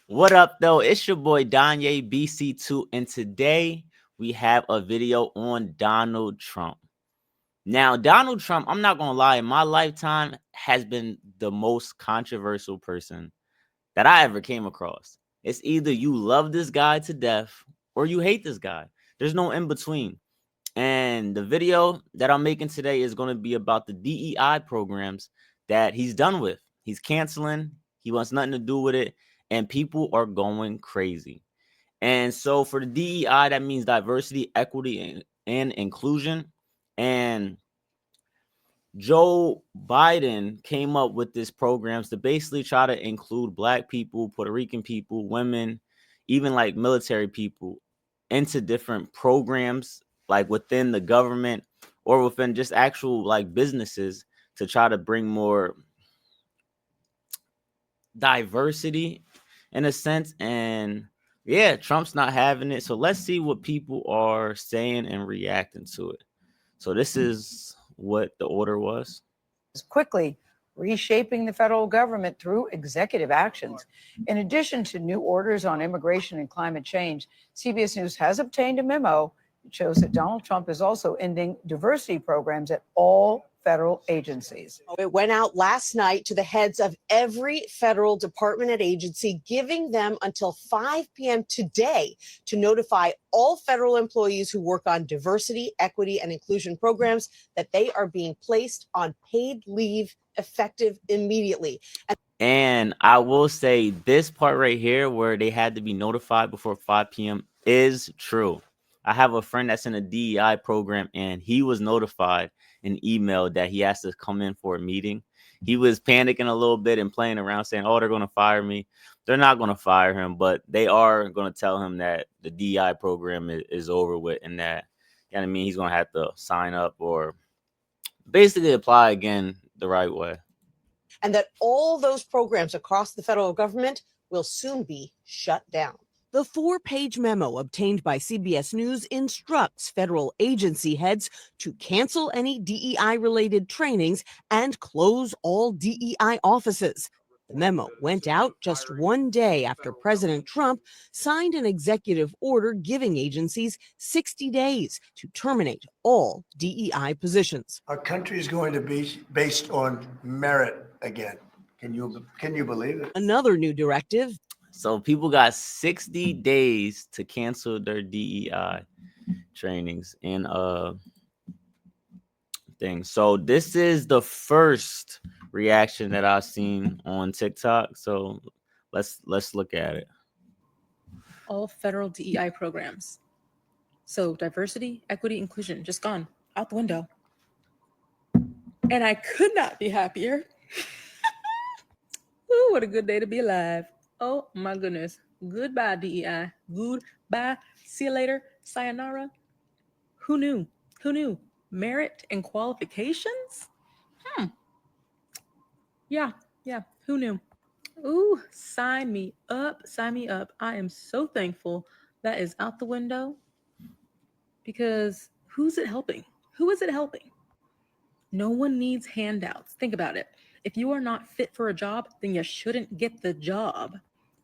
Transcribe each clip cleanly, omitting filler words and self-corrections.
What up, though? It's your boy Danye BC2, and today we have a video on Donald Trump. Now, Donald Trump, I'm not gonna lie, in my lifetime has been the most controversial person that I ever came across. It's either you love this guy to death or you hate this guy. There's no in between. And the video that I'm making today is going to be about the DEI programs that he's done with. He's canceling, he wants nothing to do with it, and people are going crazy. And so for the DEI, that means diversity, equity, and inclusion. And Joe Biden came up with these programs to basically try to include Black people, Puerto Rican people, women, even like military people into different programs, like within the government or within just actual like businesses, to try to bring more diversity in a sense. And yeah, Trump's not having it. So let's see what people are saying and reacting to it. So this is what the order was. Quickly reshaping the federal government through executive actions. In addition to new orders on immigration and climate change, CBS News has obtained a memo that shows that Donald Trump is also ending diversity programs at all federal agencies. It went out last night to the heads of every federal department and agency, giving them until 5 p.m. today to notify all federal employees who work on diversity, equity, and inclusion programs that they are being placed on paid leave effective immediately. And I will say this part right here where they had to be notified before 5 p.m. is true. I have a friend that's in a DEI program, and he was notified an email that he has to come in for a meeting. He was panicking a little bit and playing around saying, oh, they're going to fire me. They're not going to fire him, but they are going to tell him that the DEI program is over with, and that, you know what I mean, he's going to have to sign up or basically apply again the right way. And that all those programs across the federal government will soon be shut down. The 4-page memo obtained by CBS News instructs federal agency heads to cancel any DEI-related trainings and close all DEI offices. The memo went out just one day after President Trump signed an executive order giving agencies 60 days to terminate all DEI positions. Our country is going to be based on merit again. Can you believe it? Another new directive. So people got 60 days to cancel their DEI trainings and things. So this is the first reaction that I've seen on TikTok. So let's look at it. All federal DEI programs. So diversity, equity, inclusion, just gone out the window. And I could not be happier. Ooh, what a good day to be alive. Oh my goodness. Goodbye, DEI. Goodbye. See you later. Sayonara. Who knew? Who knew? Merit and qualifications? Yeah. Who knew? Ooh, sign me up. Sign me up. I am so thankful that is out the window, because who's it helping? Who is it helping? No one needs handouts. Think about it. If you are not fit for a job, then you shouldn't get the job.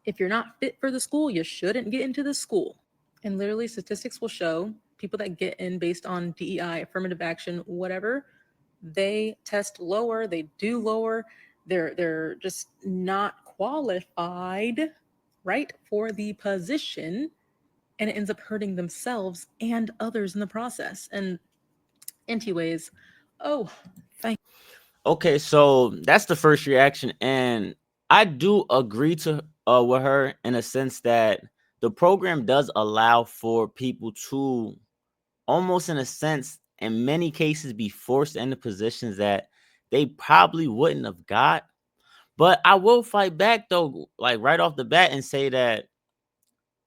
If you're not fit for the school, you shouldn't get into the school. And literally, statistics will show people that get in based on DEI, affirmative action, whatever, they test lower, they do lower. They're just not qualified, right, for the position, and it ends up hurting themselves and others in the process. And anyways, Okay, so that's the first reaction, and I do agree to with her in a sense that the program does allow for people to almost in a sense in many cases be forced into positions that they probably wouldn't have got. But I will fight back though, like right off the bat, and say that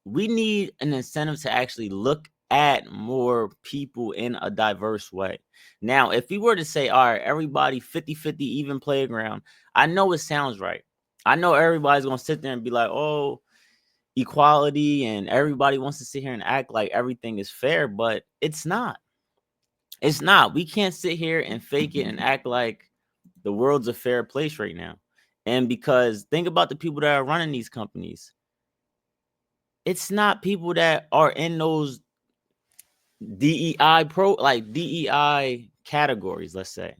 we need an incentive to actually look at more people in a diverse way. Now, if we were to say, all right, everybody 50-50 even playground, I know it sounds right. I know everybody's going to sit there and be like, oh, equality, and everybody wants to sit here and act like everything is fair, but it's not. It's not. We can't sit here and fake it and act like the world's a fair place right now. And because think about the people that are running these companies. it's not people that are in those DEI categories, let's say.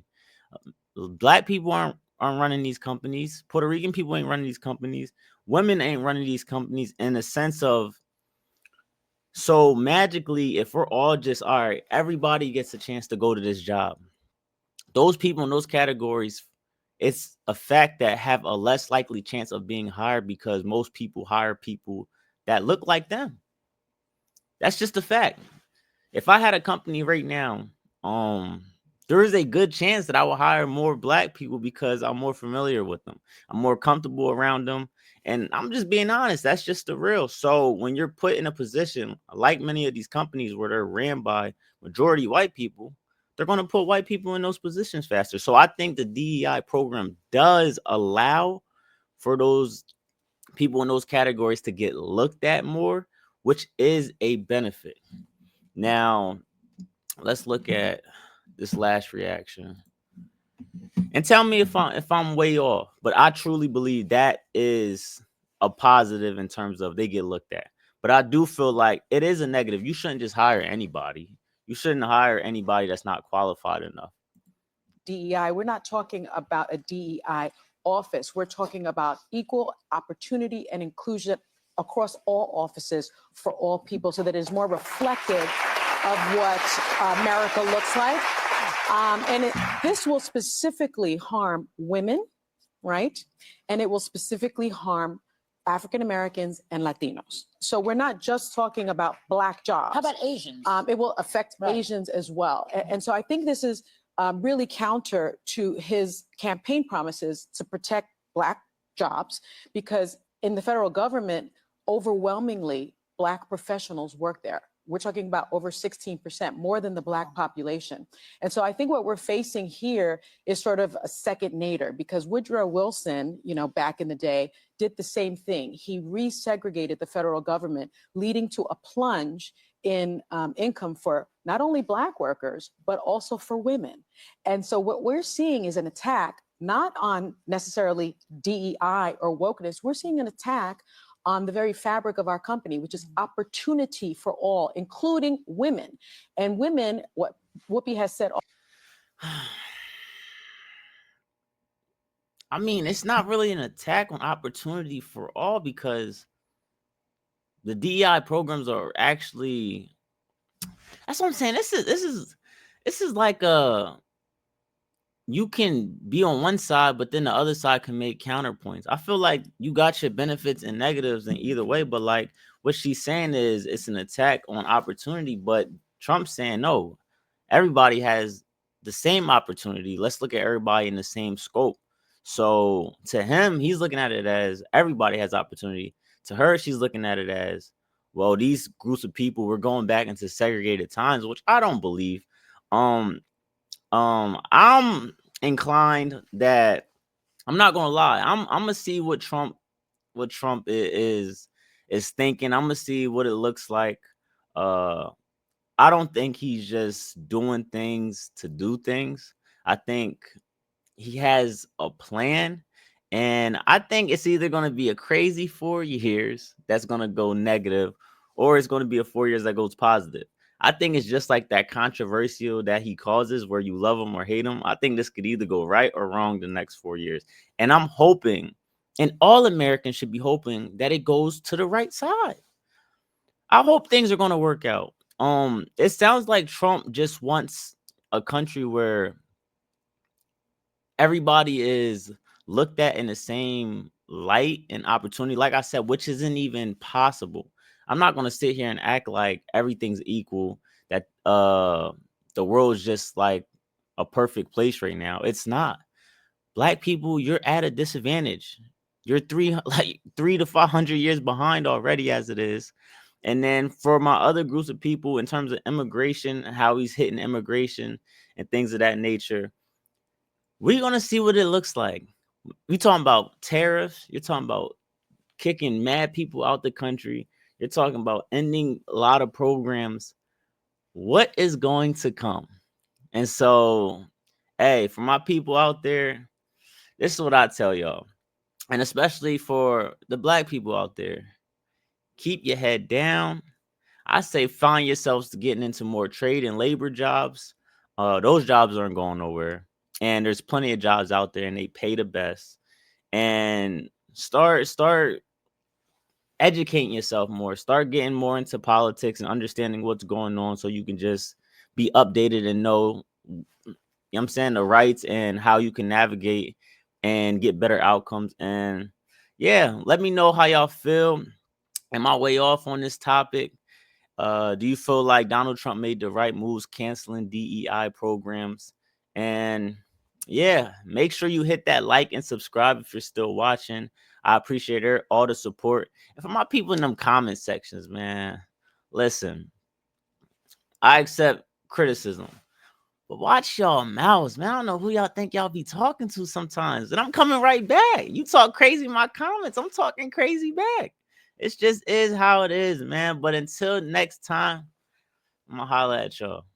Black people aren't running these companies. Puerto Rican people ain't running these companies. Women ain't running these companies in the sense of, so magically, if we're all just, all right, everybody gets a chance to go to this job. Those people in those categories, it's a fact that have a less likely chance of being hired because most people hire people that look like them. That's just a fact. If I had a company right now, there is a good chance that I will hire more Black people because I'm more familiar with them. I'm more comfortable around them. And I'm just being honest. That's just the real. So when you're put in a position, like many of these companies where they're ran by majority white people, they're going to put white people in those positions faster. So I think the DEI program does allow for those people in those categories to get looked at more, which is a benefit. Now, let's look at this last reaction and tell me if I'm way off. But I truly believe that is a positive in terms of they get looked at. But I do feel like it is a negative. You shouldn't just hire anybody. You shouldn't hire anybody that's not qualified enough. DEI, we're not talking about a DEI office. We're talking about equal opportunity and inclusion across all offices for all people so that it's more reflective of what America looks like. This will specifically harm women, right? And it will specifically harm African Americans and Latinos. So we're not just talking about Black jobs. How about Asians? It will affect Asians as well. And so I think this is really counter to his campaign promises to protect Black jobs, because in the federal government, overwhelmingly Black professionals work there. We're talking about over 16%, more than the Black population. And so I think what we're facing here is sort of a second nadir, because Woodrow Wilson, back in the day, did the same thing. He resegregated the federal government, leading to a plunge in income for not only Black workers, but also for women. And so what we're seeing is an attack, not on necessarily DEI or wokeness. We're seeing an attack on the very fabric of our company, which is opportunity for all, including women. And women, what Whoopi has said. I mean, it's not really an attack on opportunity for all, because the DEI programs are actually, that's what I'm saying. This is like you can be on one side, but then the other side can make counterpoints. I feel like you got your benefits and negatives in either way, but like what she's saying is it's an attack on opportunity, but Trump's saying no, everybody has the same opportunity. Let's look at everybody in the same scope. So to him, he's looking at it as everybody has opportunity. To her, she's looking at it as, well, these groups of people, we're going back into segregated times, which I don't believe. I'm inclined that, I'm not gonna lie, I'm gonna see what Trump is thinking. I'm gonna see what it looks like. I don't think he's just doing things to do things. I think he has a plan, and I think it's either going to be a crazy 4 years that's going to go negative, or it's going to be a 4 years that goes positive. I think it's just like that controversial that he causes where you love him or hate him. I think this could either go right or wrong the next 4 years. And I'm hoping, and all Americans should be hoping, that it goes to the right side. I hope things are going to work out. It sounds like Trump just wants a country where everybody is looked at in the same light and opportunity, like I said, which isn't even possible. I'm not going to sit here and act like everything's equal, that the world is just like a perfect place right now. It's not. Black people, you're at a disadvantage. You're 300 to 500 years behind already as it is. And then for my other groups of people, in terms of immigration, how he's hitting immigration and things of that nature, we're going to see what it looks like. We talking about tariffs. You're talking about kicking mad people out the country. You're talking about ending a lot of programs. What is going to come? And so, hey, for my people out there, this is what I tell y'all. And especially for the Black people out there, keep your head down. I say find yourselves getting into more trade and labor jobs. Those jobs aren't going nowhere. And there's plenty of jobs out there and they pay the best. And start educating yourself more. Start getting more into politics and understanding what's going on so you can just be updated and know, you know what I'm saying, the rights and how you can navigate and get better outcomes. And yeah, let me know how y'all feel. Am I way off on this topic? Do you feel like Donald Trump made the right moves canceling DEI programs? And yeah, make sure you hit that like and subscribe if you're still watching. I appreciate all the support. And for my people in them comment sections, man, listen, I accept criticism, but watch y'all mouths, man. I don't know who y'all think y'all be talking to sometimes. And I'm coming right back. You talk crazy in my comments, I'm talking crazy back. It's just is how it is, man. But until next time, I'm gonna holler at y'all.